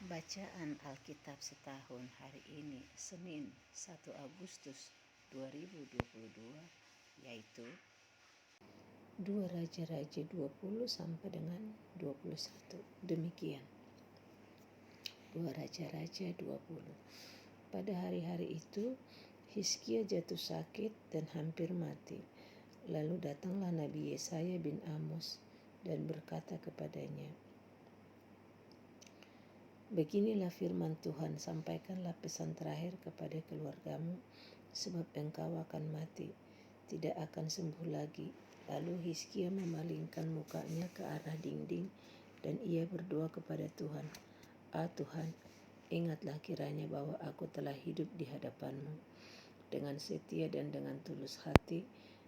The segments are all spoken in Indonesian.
Bacaan Alkitab setahun hari ini, Senin 1 Agustus 2022, yaitu 2 Raja-Raja 20 sampai dengan 21. Demikian. 2 Raja-Raja 20. Pada hari-hari itu, Hizkia jatuh sakit dan hampir mati. Lalu datanglah Nabi Yesaya bin Amos dan berkata kepadanya, "Beginilah firman Tuhan, sampaikanlah pesan terakhir kepada keluargamu, sebab engkau akan mati, tidak akan sembuh lagi." Lalu Hizkia memalingkan mukanya ke arah dinding dan ia berdoa kepada Tuhan, Tuhan, ingatlah kiranya bahwa aku telah hidup di hadapan-Mu dengan setia dan dengan tulus hati,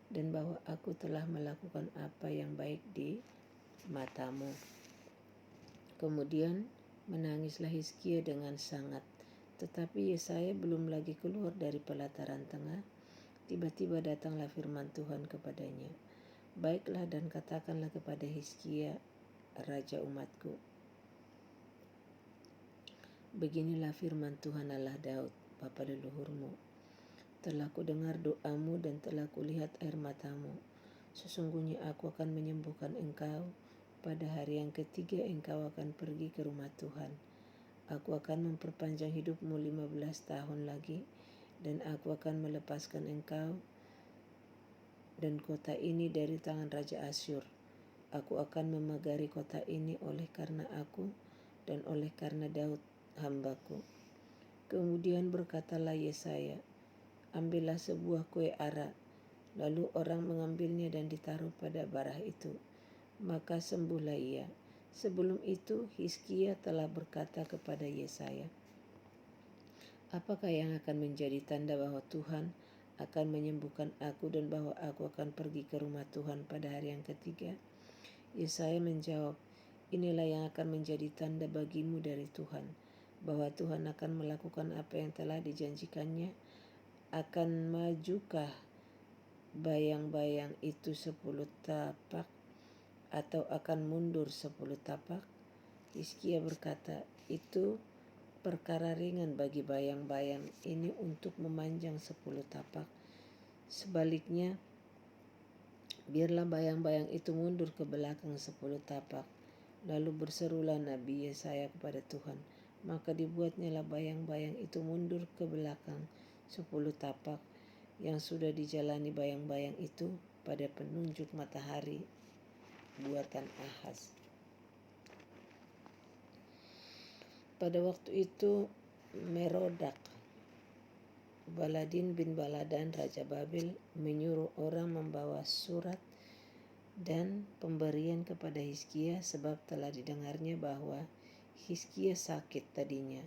dan bahwa aku telah melakukan apa yang baik di mata-Mu." Kemudian menangislah Hizkia dengan sangat. Tetapi Yesaya belum lagi keluar dari pelataran tengah. Tiba-tiba datanglah firman Tuhan kepadanya, "Baiklah dan katakanlah kepada Hizkia, raja umatku, beginilah firman Tuhan Allah Daud, bapa leluhurmu. Telah kudengar doamu dan telah kulihat air matamu. Sesungguhnya aku akan menyembuhkan engkau. Pada hari yang ketiga engkau akan pergi ke rumah Tuhan. Aku akan memperpanjang hidupmu 15 tahun lagi, dan aku akan melepaskan engkau dan kota ini dari tangan Raja Asyur. Aku akan memagari kota ini oleh karena aku dan oleh karena Daud hambaku." Kemudian berkatalah Yesaya, "Ambillah sebuah kue ara." Lalu orang mengambilnya dan ditaruh pada barah itu, maka sembuhlah ia. Sebelum itu Hizkia telah berkata kepada Yesaya, "Apakah yang akan menjadi tanda bahwa Tuhan akan menyembuhkan aku dan bahwa aku akan pergi ke rumah Tuhan pada hari yang ketiga?" Yesaya menjawab, "Inilah yang akan menjadi tanda bagimu dari Tuhan, bahwa Tuhan akan melakukan apa yang telah dijanjikannya. Akan majukah bayang-bayang itu 10 tapak atau akan mundur 10 tapak?" Hizkia berkata, "Itu perkara ringan bagi bayang-bayang ini untuk memanjang 10 tapak. Sebaliknya, biarlah bayang-bayang itu mundur ke belakang 10 tapak." Lalu berserulah Nabi Yesaya kepada Tuhan, maka dibuatnyalah bayang-bayang itu mundur ke belakang 10 tapak. Yang sudah dijalani bayang-bayang itu pada penunjuk matahari buatan Ahaz. Pada waktu itu Merodak Baladin bin Baladan Raja Babel menyuruh orang membawa surat dan pemberian kepada Hizkia, sebab telah didengarnya bahwa Hizkia sakit tadinya.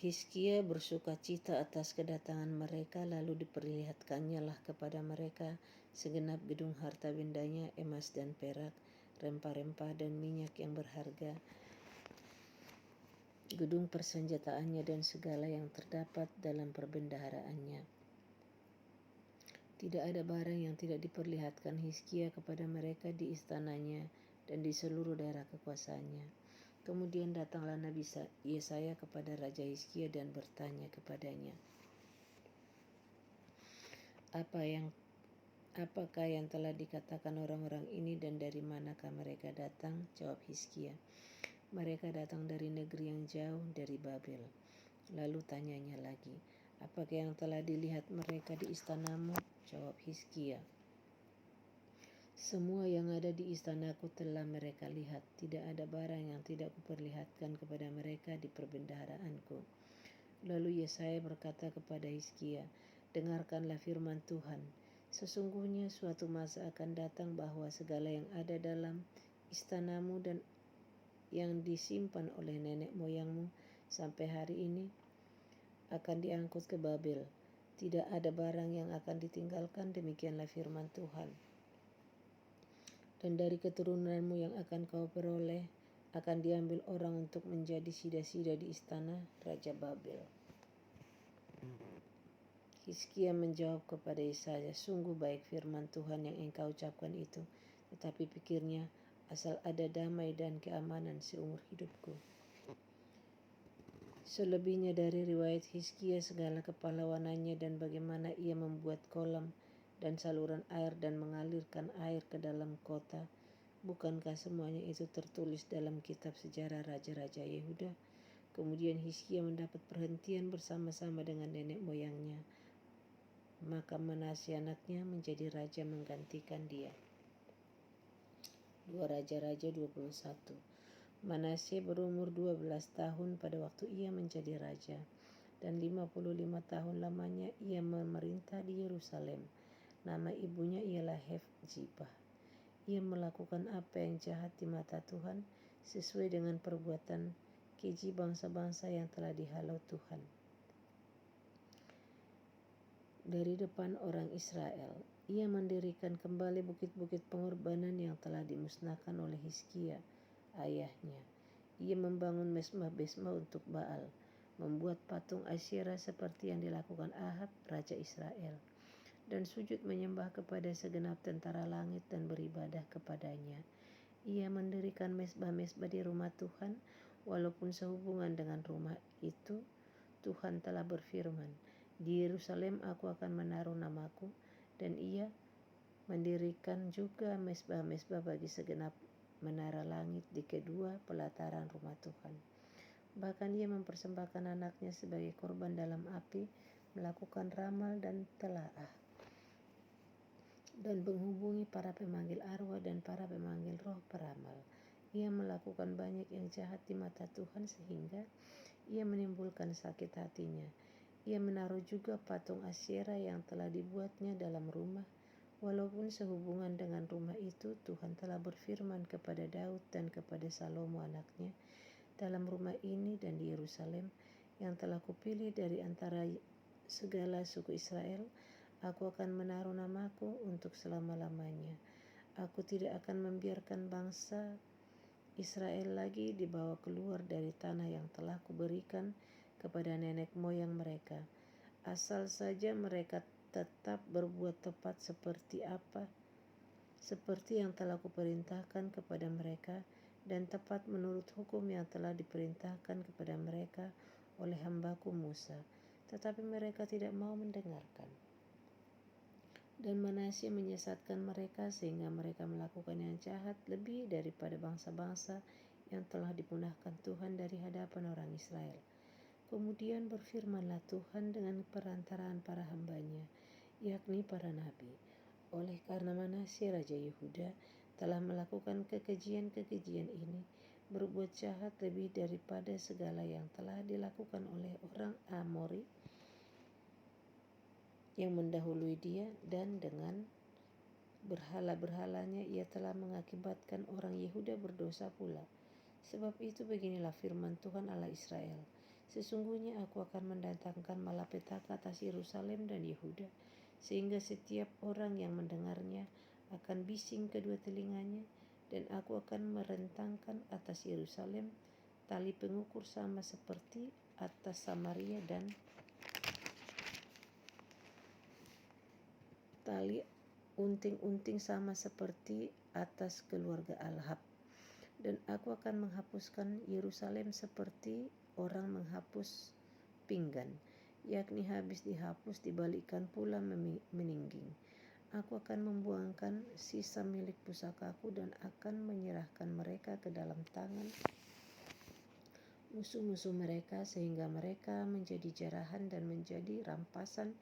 Hizkia bersuka cita atas kedatangan mereka, lalu diperlihatkannya lah kepada mereka segenap gedung harta bendanya, emas dan perak, rempah-rempah dan minyak yang berharga, gedung persenjataannya dan segala yang terdapat dalam perbendaharaannya. Tidak ada barang yang tidak diperlihatkan Hizkia kepada mereka di istananya dan di seluruh daerah kekuasaannya. Kemudian datanglah Nabi Yesaya kepada Raja Hizkia dan bertanya kepadanya, "Apakah yang telah dikatakan orang-orang ini dan dari manakah mereka datang?" Jawab Hizkia, "Mereka datang dari negeri yang jauh, dari Babel." Lalu tanyanya lagi, "Apakah yang telah dilihat mereka di istanamu?" Jawab Hizkia, "Semua yang ada di istanaku telah mereka lihat. Tidak ada barang yang tidak kuperlihatkan kepada mereka di perbendaharaanku." Lalu Yesaya berkata kepada Hizkia, "Dengarkanlah firman Tuhan. Sesungguhnya suatu masa akan datang bahwa segala yang ada dalam istanamu dan yang disimpan oleh nenek moyangmu sampai hari ini akan diangkut ke Babel. Tidak ada barang yang akan ditinggalkan, demikianlah firman Tuhan. Dan dari keturunanmu yang akan kau peroleh akan diambil orang untuk menjadi sida-sida di istana Raja Babel." Hizkia menjawab kepada Yesaya, "Sungguh baik firman Tuhan yang engkau ucapkan itu, tetapi pikirnya, asal ada damai dan keamanan seumur hidupku." Selebihnya dari riwayat Hizkia segala kepahlawanannya dan bagaimana ia membuat kolam dan saluran air dan mengalirkan air ke dalam kota. Bukankah semuanya itu tertulis dalam kitab sejarah raja-raja Yehuda? Kemudian Hizkia mendapat perhentian bersama-sama dengan nenek moyangnya. Maka Manasye anaknya menjadi raja menggantikan dia. 2 Raja-Raja 21. Manasye berumur 12 tahun pada waktu ia menjadi raja, dan 55 tahun lamanya ia memerintah di Yerusalem. Nama ibunya ialah Hefzibah. Ia melakukan apa yang jahat di mata Tuhan, sesuai dengan perbuatan keji bangsa-bangsa yang telah dihalau Tuhan dari depan orang Israel. Ia mendirikan kembali bukit-bukit pengorbanan yang telah dimusnahkan oleh Hizkia, ayahnya. Ia membangun mesbah-mesbah untuk Baal, membuat patung Asyera seperti yang dilakukan Ahab, raja Israel, dan sujud menyembah kepada segenap tentara langit dan beribadah kepadanya. Ia mendirikan mesbah-mesbah di rumah Tuhan, walaupun sehubungan dengan rumah itu, Tuhan telah berfirman, di Yerusalem aku akan menaruh namaku, dan ia mendirikan juga mesbah-mesbah bagi segenap menara langit di kedua pelataran rumah Tuhan. Bahkan ia mempersembahkan anaknya sebagai korban dalam api, melakukan ramal dan telaah, dan menghubungi para pemanggil arwah dan para pemanggil roh peramal. Ia melakukan banyak yang jahat di mata Tuhan sehingga ia menimbulkan sakit hatinya. Ia menaruh juga patung Asyera yang telah dibuatnya dalam rumah. Walaupun sehubungan dengan rumah itu, Tuhan telah berfirman kepada Daud dan kepada Salomo anaknya, dalam rumah ini dan di Yerusalem yang telah kupilih dari antara segala suku Israel, aku akan menaruh namaku untuk selama-lamanya. Aku tidak akan membiarkan bangsa Israel lagi dibawa keluar dari tanah yang telah kuberikan kepada nenek moyang mereka, asal saja mereka tetap berbuat tepat seperti yang telah kuperintahkan kepada mereka, dan tepat menurut hukum yang telah diperintahkan kepada mereka oleh hambaku Musa. Tetapi mereka tidak mau mendengarkan. Dan Manasye menyesatkan mereka sehingga mereka melakukan yang jahat lebih daripada bangsa-bangsa yang telah dipunahkan Tuhan dari hadapan orang Israel. Kemudian berfirmanlah Tuhan dengan perantaraan para hambanya, yakni para nabi. Oleh karena Manasye raja Yehuda telah melakukan kekejian-kekejian ini, berbuat jahat lebih daripada segala yang telah dilakukan oleh orang Amori yang mendahului dia, dan dengan berhala-berhalanya ia telah mengakibatkan orang Yehuda berdosa pula. Sebab itu beginilah firman Tuhan Allah Israel, sesungguhnya aku akan mendatangkan malapetaka atas Yerusalem dan Yehuda, sehingga setiap orang yang mendengarnya akan bising kedua telinganya, dan aku akan merentangkan atas Yerusalem tali pengukur sama seperti atas Samaria, dan tali unting-unting sama seperti atas keluarga Ahab. Dan aku akan menghapuskan Yerusalem seperti orang menghapus pinggan, yakni habis dihapus dibalikkan pula meningging. Aku akan membuangkan sisa milik pusakaku dan akan menyerahkan mereka ke dalam tangan musuh-musuh mereka, sehingga mereka menjadi jarahan dan menjadi rampasan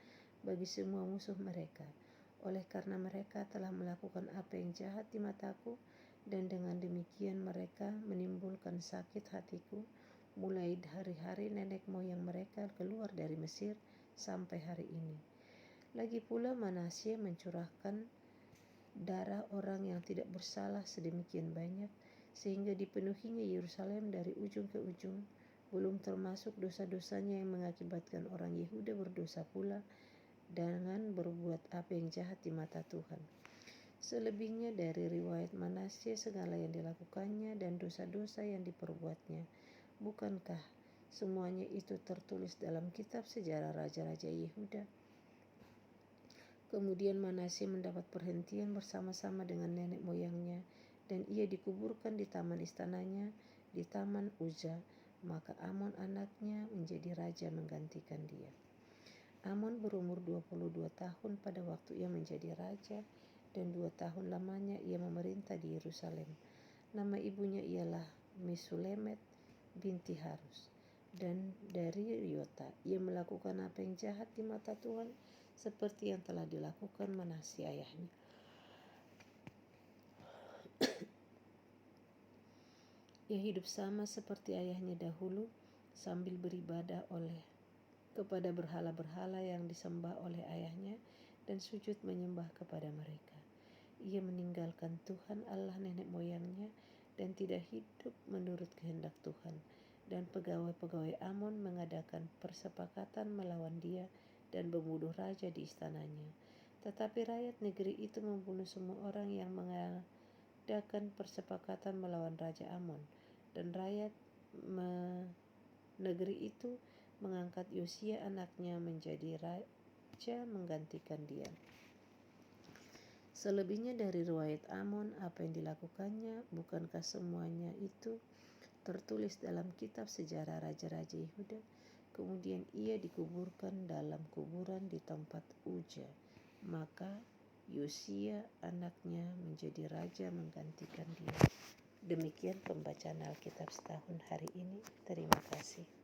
bagi semua musuh mereka. Oleh karena mereka telah melakukan apa yang jahat di mataku, dan dengan demikian mereka menimbulkan sakit hatiku, mulai hari-hari nenek moyang mereka keluar dari Mesir sampai hari ini. Lagi pula Manasye mencurahkan darah orang yang tidak bersalah sedemikian banyak, sehingga dipenuhinya Yerusalem dari ujung ke ujung, belum termasuk dosa-dosanya yang mengakibatkan orang Yehuda berdosa pula dengan berbuat apa yang jahat di mata Tuhan. Selebihnya dari riwayat Manasye segala yang dilakukannya dan dosa-dosa yang diperbuatnya, bukankah semuanya itu tertulis dalam kitab sejarah raja-raja Yehuda? Kemudian Manasye mendapat perhentian bersama-sama dengan nenek moyangnya, dan ia dikuburkan di taman istananya, di taman Uza. maka Amon anaknya menjadi raja menggantikan dia. Amon berumur 22 tahun pada waktu ia menjadi raja, dan 2 tahun lamanya ia memerintah di Yerusalem. Nama ibunya ialah Mesulemet binti Harus. Dan dari Riota ia melakukan apa yang jahat di mata Tuhan, seperti yang telah dilakukan Manasye ayahnya. Ia hidup sama seperti ayahnya dahulu, sambil beribadah kepada berhala-berhala yang disembah oleh ayahnya dan sujud menyembah kepada mereka. Ia meninggalkan Tuhan Allah nenek moyangnya dan tidak hidup menurut kehendak Tuhan. Dan pegawai-pegawai Amon mengadakan persepakatan melawan dia dan membunuh raja di istananya. Tetapi rakyat negeri itu membunuh semua orang yang mengadakan persepakatan melawan Raja Amon. Dan rakyat negeri itu mengangkat Yosia anaknya menjadi raja menggantikan dia. Selebihnya dari riwayat Amon, apa yang dilakukannya, bukankah semuanya itu tertulis dalam kitab sejarah raja-raja Yehuda? Kemudian ia dikuburkan dalam kuburan di tempat Uja. Maka Yosia anaknya menjadi raja menggantikan dia. Demikian pembacaan Alkitab setahun hari ini. Terima kasih.